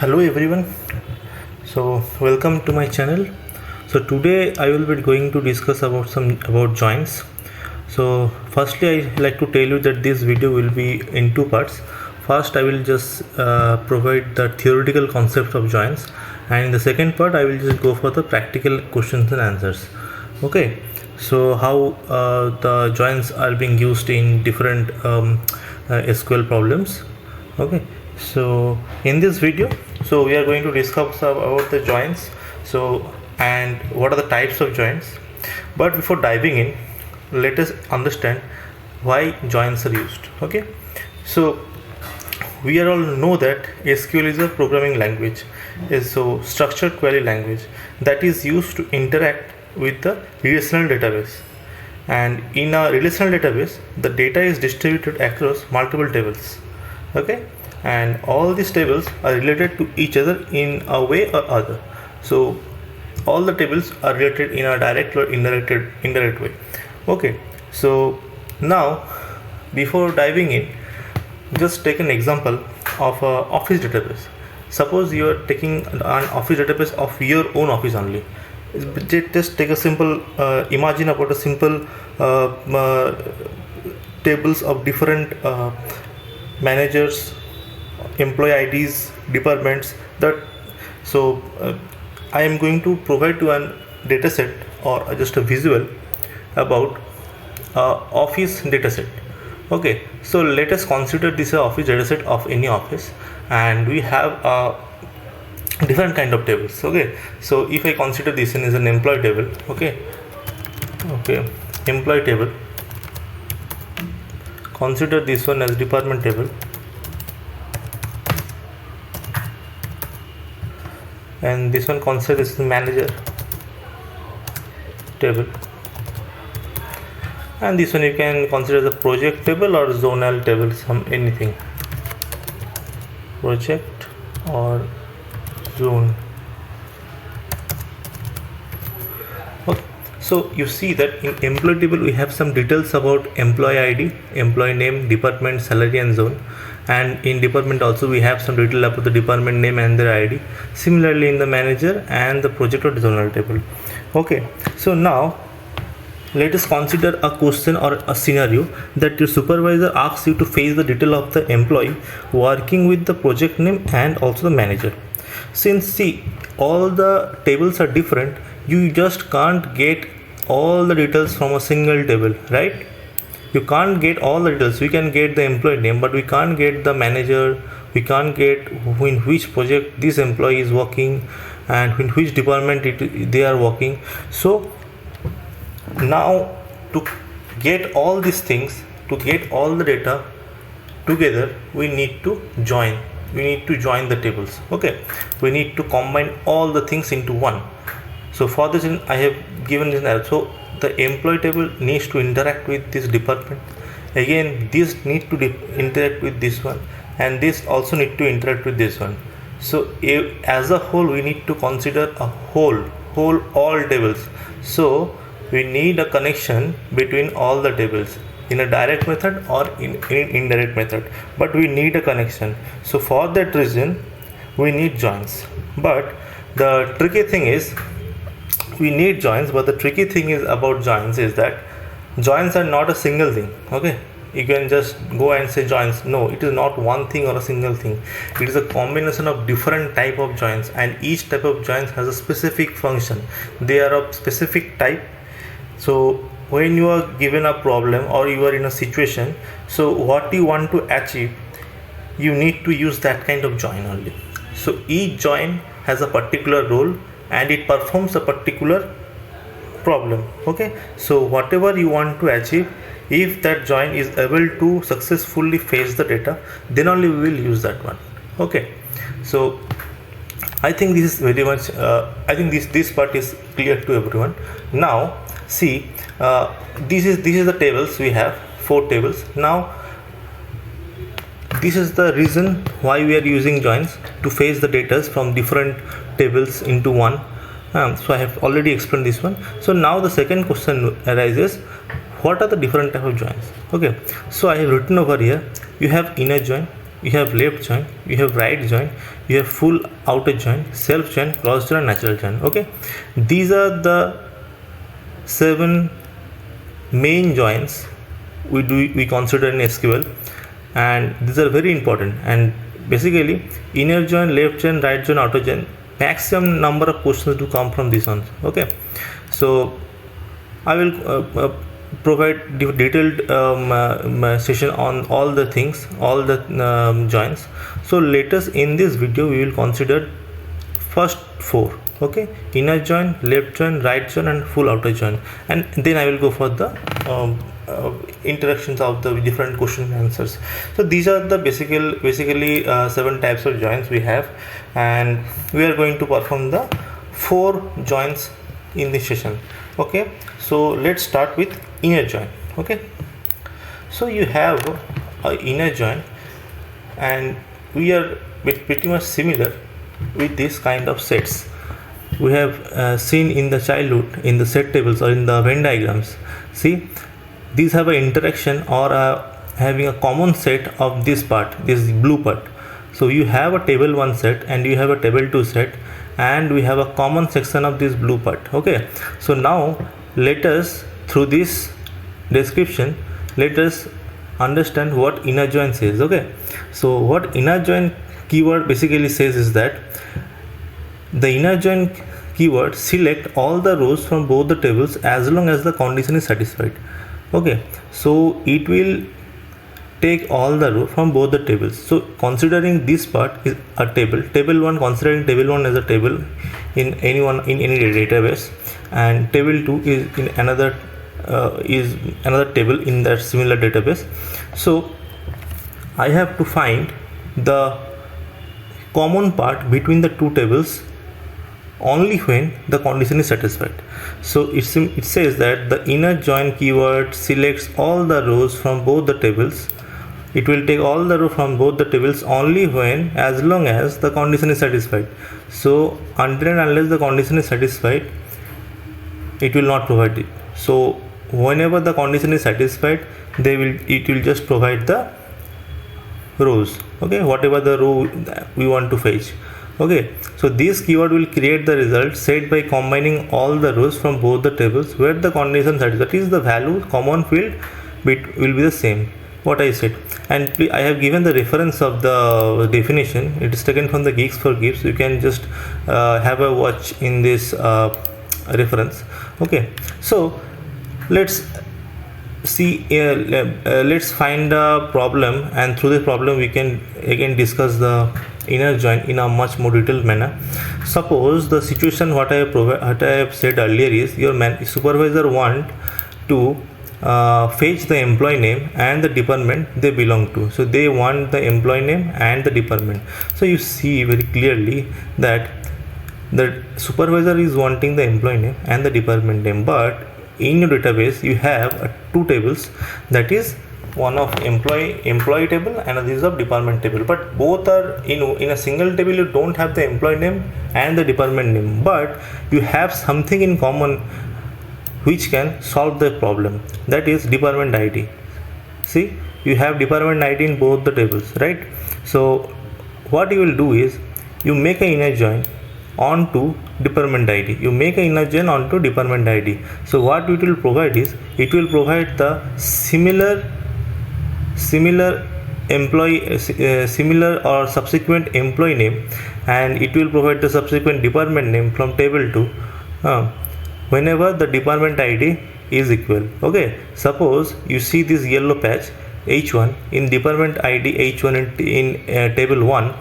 Hello everyone, so welcome to my channel. So today I will be going to discuss about joins. So firstly I like to tell you that this video will be in two parts. First I will just provide the theoretical concept of joins, and in the second part I will just go for the practical questions and answers. Okay, so how the joins are being used in different SQL problems. Okay, so in this video, so we are going to discuss about the joins, so and what are the types of joins. But before diving in, let us understand why joins are used. Okay, so we all know that SQL is a programming language, is so structured query language that is used to interact with the relational database. And in a relational database, the data is distributed across multiple tables. Okay, and all these tables are related to each other in a way or other. So all the tables are related in a direct or indirect way. Okay, so now before diving in, just take an example of a office database. Suppose you are taking an office database of your own office only. Just take a simple imagine about a simple tables of different managers, employee IDs, departments. I am going to provide you a data set or just a visual about office data set. Okay, so let us consider this a office data set of any office, and we have a different kind of tables. Okay, so if I consider this one is an employee table. Okay, employee table. Consider this one as department table, and this one consider this is manager table, and this one you can consider the project table or zonal table, anything, project or zone. Okay, so you see that in employee table we have some details about employee ID, employee name, department, salary and zone, and in department also we have some detail about the department name and their ID. Similarly in the manager and the project or zonal table. Okay, so now let us consider a question or a scenario that your supervisor asks you to fetch the detail of the employee working with the project name and also the manager. Since see all the tables are different, you just can't get all the details from a single table, right? You can't get all the details. We can get the employee name, but we can't get the manager. We can't get in which project this employee is working and in which department they are working. So now to get all these things, to get all the data together, we need to join the tables. Okay, we need to combine all the things into one. So for this I have given this arrow. So the employee table needs to interact with this department, again this need to interact with this one, and this also need to interact with this one. So as a whole we need to consider a whole all tables. So we need a connection between all the tables in a direct method or in indirect method, but we need a connection. So for that reason we need joins. But the tricky thing is we need joins, but the tricky thing is about joins is that joins are not a single thing. Okay, you can just go and say joins. No, it is not one thing or a single thing. It is a combination of different type of joins, and each type of joins has a specific function. They are of specific type. So when you are given a problem or you are in a situation, so what you want to achieve, you need to use that kind of join only. So each join has a particular role and it performs a particular problem. Okay, so whatever you want to achieve, if that join is able to successfully fetch the data, then only we will use that one. Okay, so I think this is very much I think this part is clear to everyone. Now see, this is the tables. We have 4 tables. Now this is the reason why we are using joins, to fetch the data from different tables into one. So I have already explained this one. So now the second question arises, what are the different type of joins? Okay, so I have written over here, you have inner join, you have left join, you have right join, you have full outer join, self join, cross join, and natural join. Okay, these are the 7 main joins we consider in SQL, and these are very important. And basically inner join, left join, right join, outer join, maximum number of questions to come from this one. Okay, so I will provide detailed session on all the things, all the joins. So let us, in this video we will consider first 4. Okay, inner join, left join, right join, and full outer join, and then I will go for the interactions of the different question and answers. So these are the basically 7 types of joins we have, and we are going to perform the 4 joins in this session. Okay, so let's start with inner join. Okay, so you have a inner join, and we are pretty much similar with this kind of sets we have seen in the childhood in the set tables or in the Venn diagrams. See, these have an interaction or having a common set of this part, this blue part. So you have a table 1 set and you have a table 2 set, and we have a common section of this blue part. Okay, so now let us, through this description, let us understand what inner join says. Okay, so what inner join keyword basically says is that the inner join keyword select all the rows from both the tables as long as the condition is satisfied. Okay, so it will take all the rows from both the tables. So considering this part is a table 1, considering table 1 as a table in any database, and table 2 is in another table in that similar database. So I have to find the common part between the 2 tables only when the condition is satisfied. So it says that the inner join keyword selects all the rows from both the tables. It will take all the rows from both the tables only when, as long as the condition is satisfied. So until and unless the condition is satisfied, it will not provide it. So whenever the condition is satisfied, it will just provide the rows. Okay, whatever the row we want to fetch. Okay, so this keyword will create the result set by combining all the rows from both the tables where the condition satisfied, that is the value common field will be the same, what I said. And I have given the reference of the definition. It is taken from the Geeks for Geeks. You can just have a watch in this reference. Okay, so let's see, let's find a problem, and through this problem we can again discuss the inner join in a much more detailed manner. Suppose the situation what I have said earlier is your supervisor want to fetch the employee name and the department they belong to. So they want the employee name and the department. So you see very clearly that the supervisor is wanting the employee name and the department name, but in your database you have 2 tables, that is one of employee table and this is of department table, but both are in a single table. You don't have the employee name and the department name, but you have something in common which can solve the problem, that is department ID. See, you have department ID in both the tables, right? So what you will do is you make an inner join onto department ID. You make an inner join onto department ID. So what it will provide is, it will provide the similar employee similar or subsequent employee name, and it will provide the subsequent department name from table 2 whenever the department ID is equal. Okay, suppose you see this yellow patch H1 in department ID H1 in table 1.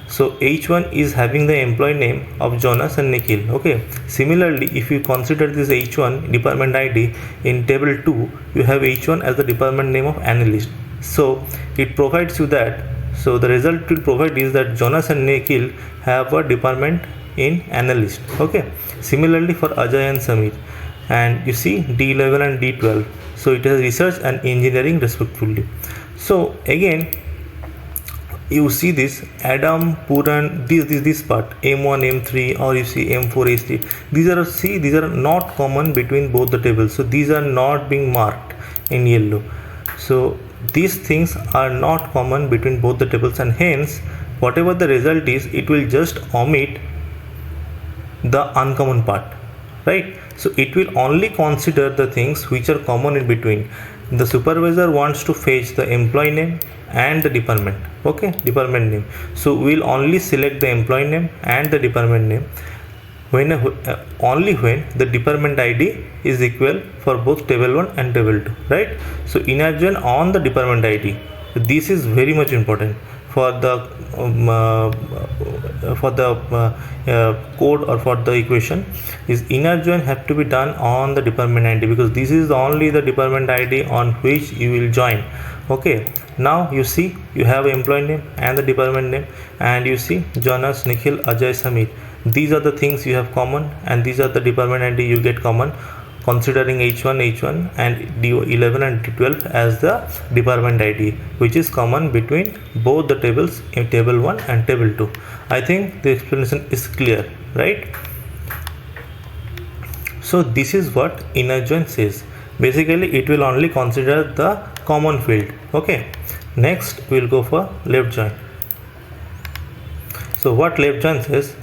So H1 is having the employee name of Jonas and Nikhil. Okay, similarly if you consider this H1 department ID in table 2, you have H1 as the department name of analyst. So it provides you that, so the result it will provide is that Jonas and Nikhil have a department in analyst. Okay, similarly for Ajay and Samir, and you see D11 and D12, so it has research and engineering respectively. So again you see this Adam, Puran, this part M1, M3, or you see M4, H3. These are not common between both the tables. So these are not being marked in yellow. So these things are not common between both the tables, and hence whatever the result is, it will just omit the uncommon part, right? So it will only consider the things which are common in between. The supervisor wants to fetch the employee name and the department, okay, department name. So we'll only select the employee name and the department name when only when the department ID is equal for both table 1 and table 2, right? So inner join on the department ID. This is very much important for the code or for the equation. Is inner join have to be done on the department ID, because this is only the department ID on which you will join. Okay, now you see you have employee name and the department name, and you see Jonas, Nikhil, Ajay, Samir. These are the things you have common, and these are the department ID you get common, considering H1 and D11 and D12 as the department ID, which is common between both the tables in table 1 and table 2. I think the explanation is clear, right? So this is what inner join says. Basically it will only consider the common field. Okay, next we will go for left join. So what left join says,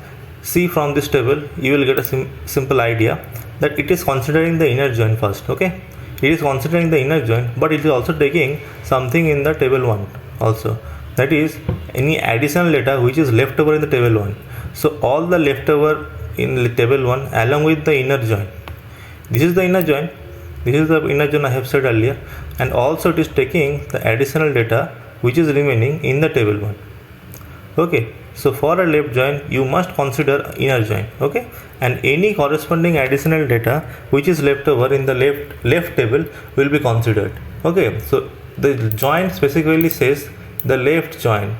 see from this table you will get a simple idea that it is considering the inner join first. Okay, it is considering the inner join, but it is also taking something in the table 1 also, that is any additional data which is left over in the table 1. So all the leftover in the table 1 along with the inner join. This is the inner join. This is the inner join I have said earlier, and also it is taking the additional data which is remaining in the table 1. Okay, so for a left join you must consider inner join. Okay, and any corresponding additional data which is left over in the left table will be considered. Okay, so the join specifically says the left join.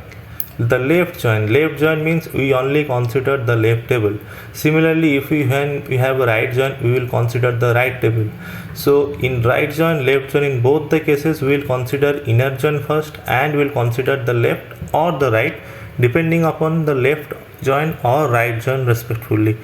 Left join means we only consider the left table. Similarly, if we have a right join, we will consider the right table. So in right join, left join, in both the cases we will consider inner join first, and we will consider the left or the right depending upon the left join or right join respectively.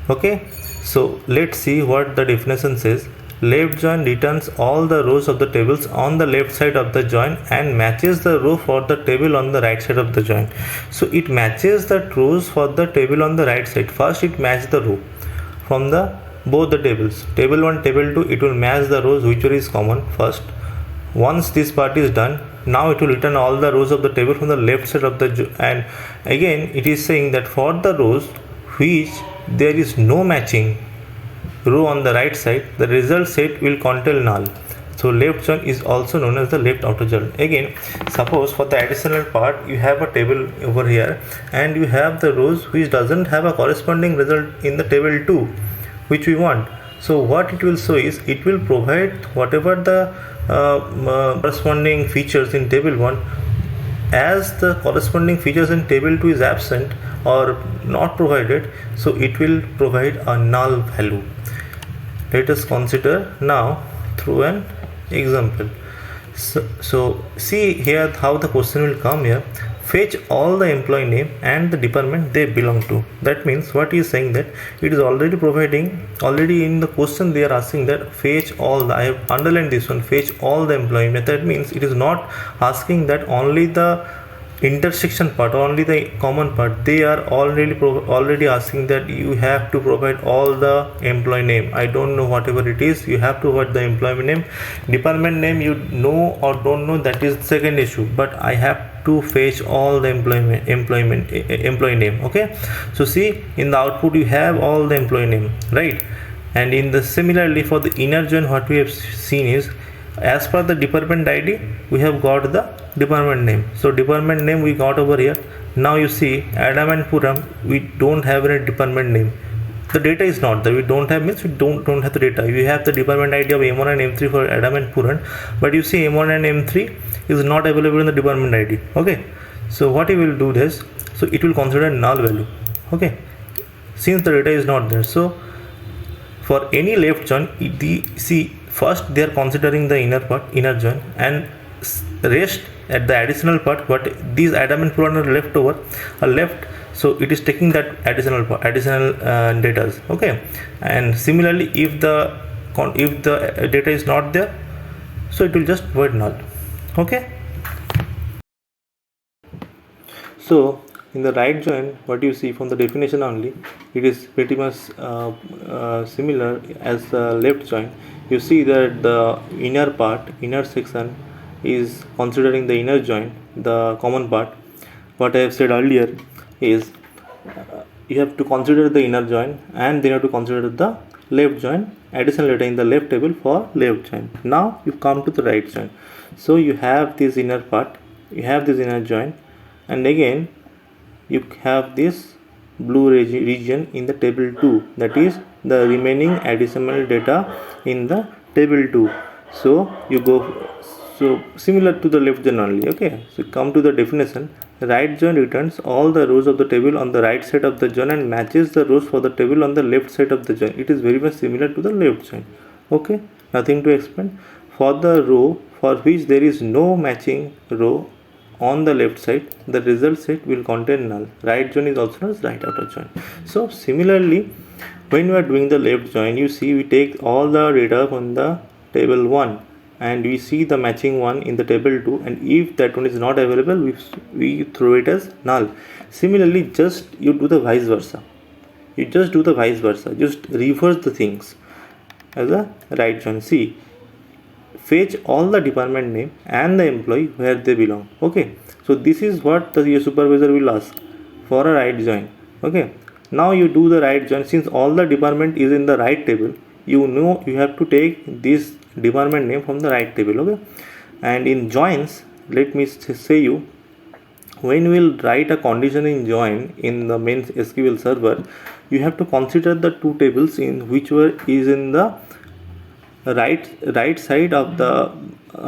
Okay, so let's see what the definition says. Left join returns all the rows of the tables on the left side of the join and matches the row for the table on the right side of the join. So it matches the rows for the table on the right side. First it matches the row from the both the tables, table 1, table 2. It will match the rows which is common first. Once this part is done, now it will return all the rows of the table from the left side of the and again it is saying that for the rows which there is no matching row on the right side, the result set will contain null. So left join is also known as the left outer join. Again, suppose for the additional part you have a table over here and you have the rows which doesn't have a corresponding result in the table 2 which we want. So what it will show is it will provide whatever the corresponding features in table 1, as the corresponding features in table 2 is absent or not provided, so it will provide a null value. Let us consider now through an example. So see here how the question will come here. Fetch all the employee name and the department they belong to. That means what he is saying that it is already providing, already in the question they are asking that fetch all the, I have underlined this one, fetch all the employee name. That means it is not asking that only the intersection part, only the common part. They are already asking that you have to provide all the employee name. I don't know, whatever it is, you have to provide the employee name. Department name you know or don't know, that is the second issue, but I have to fetch all the employee name. Okay, so see in the output you have all the employee name, right? And in the similarly for the inner join, what we have seen is as per the department ID we have got the department name. So department name we got over here. Now you see Adam and Puram, we don't have any department name. The data is not there. We don't have means we don't have the data. You have the department ID of M1 and M3 for Adam and Puran, but you see M1 and M3 is not available in the department ID. Okay, so what you will do this, so it will consider null value. Okay, since the data is not there. So for any left join, first they are considering the inner part, inner join, and rest at the additional part, what these Adam and Puran are left over are left, so it is taking that additional data. Okay, and similarly if the data is not there, so it will just void null. Okay. So in the right join, what you see from the definition only, it is pretty much similar as the left join. You see that the inner part, inner section is considering the inner join, the common part. What I have said earlier is you have to consider the inner join and then you have to consider the left join, additional data in the left table for left join. Now you come to the right join. So you have this inner part, you have this inner join, and again you have this blue region in the table 2, that is the remaining additional data in the table 2. So you go, so similar to the left join only. Okay, so come to the definition. Right join returns all the rows of the table on the right side of the join and matches the rows for the table on the left side of the join. It is very much similar to the left join. Okay, nothing to explain. For the row for which there is no matching row on the left side, the result set will contain null. Right join is also known as right outer join. So similarly, when we are doing the left join, you see we take all the data from the table 1 and we see the matching one in the table 2, and if that one is not available, we throw it as null. Similarly, just you do the vice versa. You just do the vice versa. Just reverse the things as a right join. See, fetch all the department name and the employee where they belong. Okay, so this is what your supervisor will ask for a right join. Okay, now you do the right join. Since all the department is in the right table, you know you have to take this department name from the right table. Okay, and in joins, let me say you, when we will write a condition in join in the main SQL server, you have to consider the two tables in which were is in the right side of the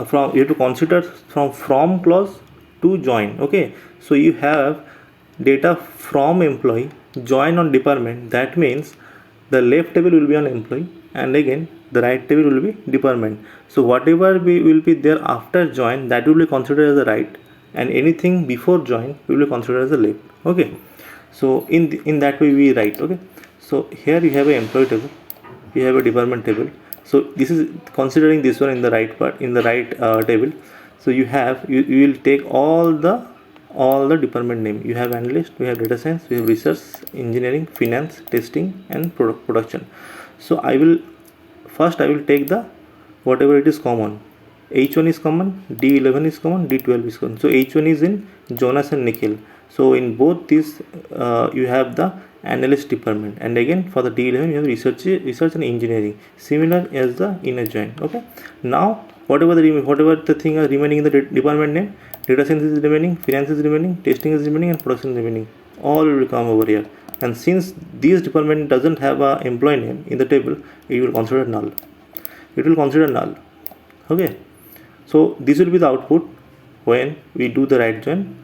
from, you have to consider from clause to join. Okay, so you have data from employee, join on department. That means the left table will be on employee and again the right table will be department. So whatever will be there after join, that will be considered as the right, and anything before join will be considered as the left. Okay, so in that way we write. Okay, so here you have an employee table, you have a department table. So this is considering this one in the right part, in the right table. So you have you will take all the department name. You have analyst, we have data science, we have research, engineering, finance, testing, and production. So I will take the whatever it is common. H1 is common, D11 is common, D12 is common. So H1 is in Jonas and Nikhil. So in both these you have the analyst department, and again for the D11 you have research and engineering, similar as the inner join. Okay, now whatever the thing are remaining in the department name, data science is remaining, finance is remaining, testing is remaining, and production is remaining, all will come over here. And since this department doesn't have a employee name in the table, it will consider null. Okay, so this will be the output when we do the right join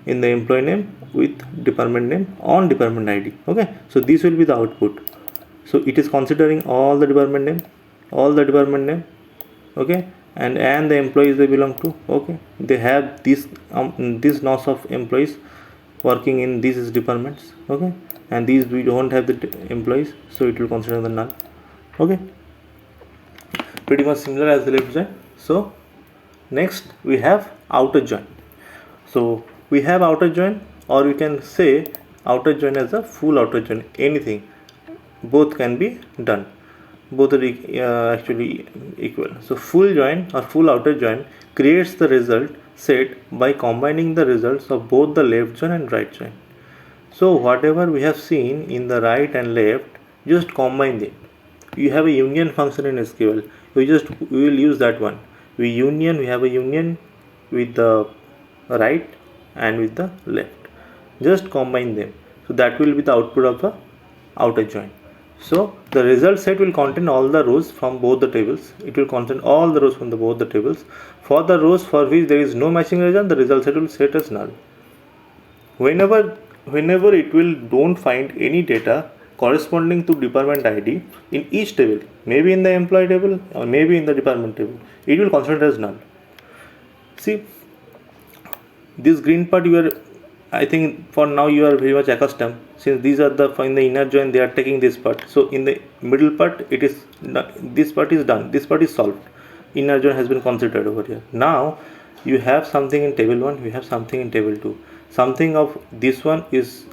in the employee name with department name on department ID. Okay, so this will be the output. So it is considering all the department name, okay, and the employees they belong to. Okay, they have this NOS of employees working in these departments. Okay, and these we don't have the employees, so it will consider the null. Okay, pretty much similar as the left join. So next we have outer join. So we have outer join, or you can say outer join as a full outer join. Anything, both can be done. Both are actually equal. So full join or full outer join creates the result set by combining the results of both the left join and right join. So whatever we have seen in the right and left, just combine them. You have a union function in SQL. We will use that one. We have a union with the right and with the left. Just combine them. So that will be the output of the outer join. So the result set will contain all the rows from both the tables. It will contain all the rows from both the tables. For the rows for which there is no matching result, the result set will set as null. Whenever it will don't find any data corresponding to department ID in each table, maybe in the employee table or maybe in the department table, it will consider as null. See, this green part I think for now you are very much accustomed, since these are in the inner join they are taking this part. So in the middle part it is this part is done, this part is solved, inner join has been considered over here. Now you have something in table 1, you have something in table 2. Something of this one is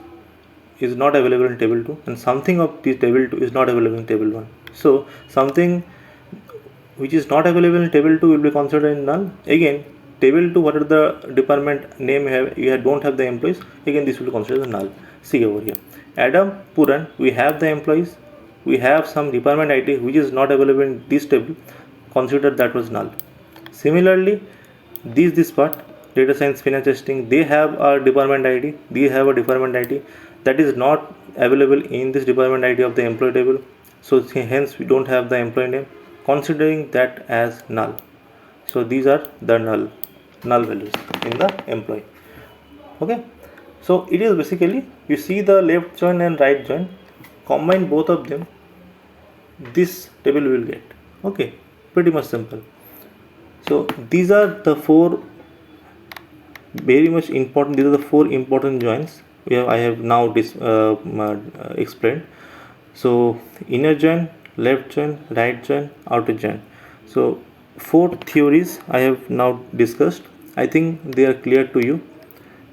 not available in table 2, and something of this table 2 is not available in table 1. So something which is not available in table 2 will be considered in null. Again, table 2, what are the department name don't have the employees, again this will be considered null. See over here, Adam, Puran, we have the employees, we have some department ID which is not available in this table, consider that was null. Similarly, this part, data science, finance testing, they have a department ID, they have a department ID that is not available in this department ID of the employee table, so hence we don't have the employee name, considering that as null. So these are the null values in the employee. Okay, so it is basically, you see the left join and right join, combine both of them, this table will get. Okay, pretty much simple. So these are the four very much important, these are the four important joins I have now explained. So inner join, left join, right join, outer join. So four theories I have now discussed. I think they are clear to you.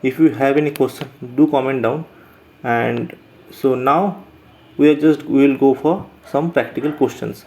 If you have any question, do comment down. And so now we will go for some practical questions.